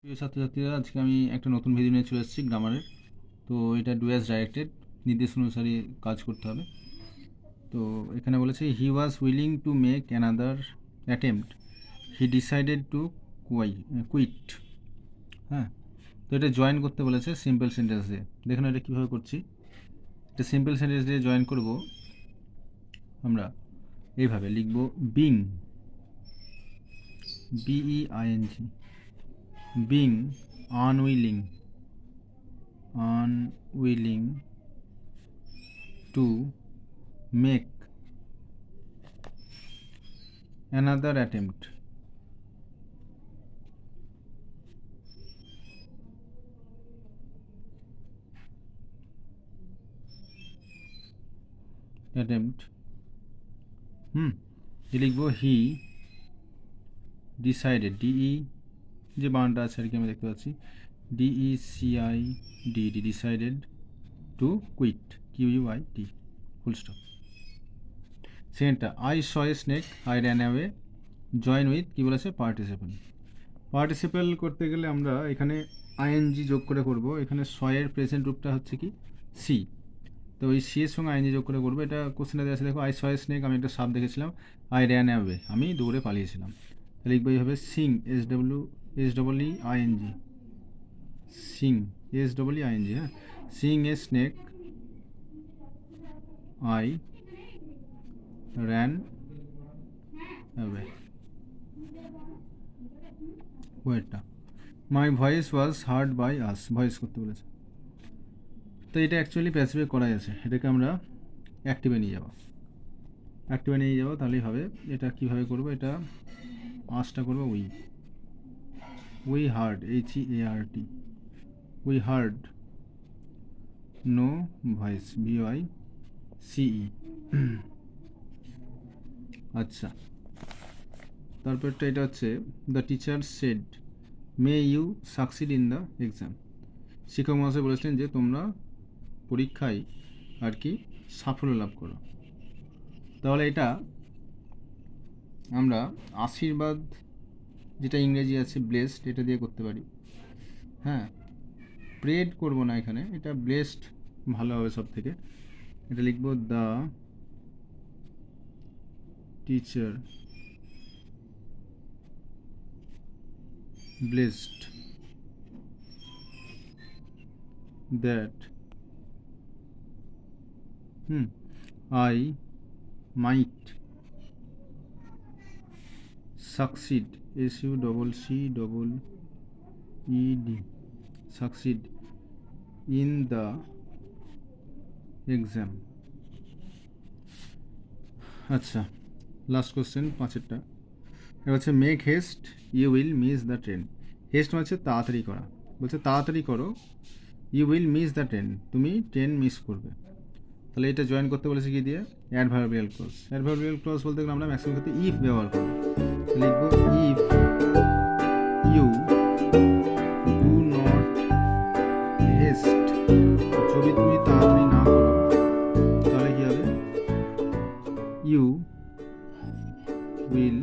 প্রিয় ছাত্রছাত্রীরা, আজকে আমি একটা নতুন ভিডিও নিয়ে চলে এসেছি গ্রামারের। তো এটা ডু অ্যাজ ডাইরেক্টেড, নির্দেশ অনুসারে কাজ করতে হবে। তো এখানে বলেছে he was willing to make another attempt, he decided to quit. হ্যাঁ, তো এটা জয়েন করতে বলেছে সিম্পল সেন্টেন্স দিয়ে। দেখুন এটা কীভাবে করছি। এটা সিম্পল সেন্টেন্স দিয়ে জয়েন করব। আমরা এইভাবে লিখব, being, B E I N G, being unwilling to make another attempt, লিখবো হি ডিসাইডেড, ডিই যে বানানটা আছে আর কি আমি দেখতে পাচ্ছি, DECIDD, decided to quit, QUIT, full stop. সেকেন্ডটা, I saw a snake, I ran away, join with কী বলেছে, পার্টিসিপেল। পার্টিসিপেল করতে গেলে আমরা এখানে আইএনজি যোগ করে করব। এখানে সয়ের প্রেজেন্ট রূপটা হচ্ছে কি, সি। তো ওই সি এর সঙ্গে আইএনজি যোগ করে করবো। এটা কোশ্চেনে দেওয়া আছে, দেখো, আই স এ স্নেক, আমি একটা সাপ দেখেছিলাম, আই র্যান অ্যাওয়ে, আমি দৌড়ে পালিয়েছিলাম। লিখবো এইভাবে, সিং, SEEING, সিং, SEEING, হ্যাঁ, সিং এ স্নেক, আই র্যান অ্যাওয়ে। ওয়েটটা, মাই voice was hard by us, voice করতে বলেছে। তো এটা অ্যাকচুয়ালি প্যাসিভে করা আছে, এটাকে আমরা অ্যাক্টিভে নিয়ে যাবো। তাহলেই হবে। এটা কিভাবে করব, এটা আঁচটা করবো we heard, HEART, we heard, no voice, VOICE। আচ্ছা, তারপরটা এটা হচ্ছে, the teacher said may you succeed in the exam, শিক্ষক মহাশয় বলেছিলেন যে তোমরা পরীক্ষায় আর কি সাফল্য লাভ করো। তাহলে এটা আমরা আশীর্বাদ, যেটা ইংরেজি আছে ব্লেসড, এটা দিয়ে করতে পারি। হ্যাঁ, প্রেড করবো না এখানে, এটা ব্লেসড ভালো হবে সব থেকে। এটা লিখবো, the teacher blessed that I might succeed, SUCCEED, succeed in the exam। আচ্ছা, লাস্ট কোশ্চেন, পাঁচেরটা। এটা হচ্ছে, make haste, you will miss the train. Haste হচ্ছে তাড়াতাড়ি করা, বলছে তাড়াতাড়ি করো, you will miss the train, তুমি ট্রেন মিস করবে। তাহলে এটা জয়েন করতে বলেছে কি দিয়ে, অ্যাডভার্বিয়াল ক্লজ। অ্যাডভার্বিয়াল ক্লজ বলতে গেলে আমরা ম্যাক্সিমাম ক্ষেত্রে ইফ ব্যবহার করব। লিখব, if you do not haste, যদি তুমি তাড়াতাড়ি না করো তাহলে কি হবে, ইউ উইল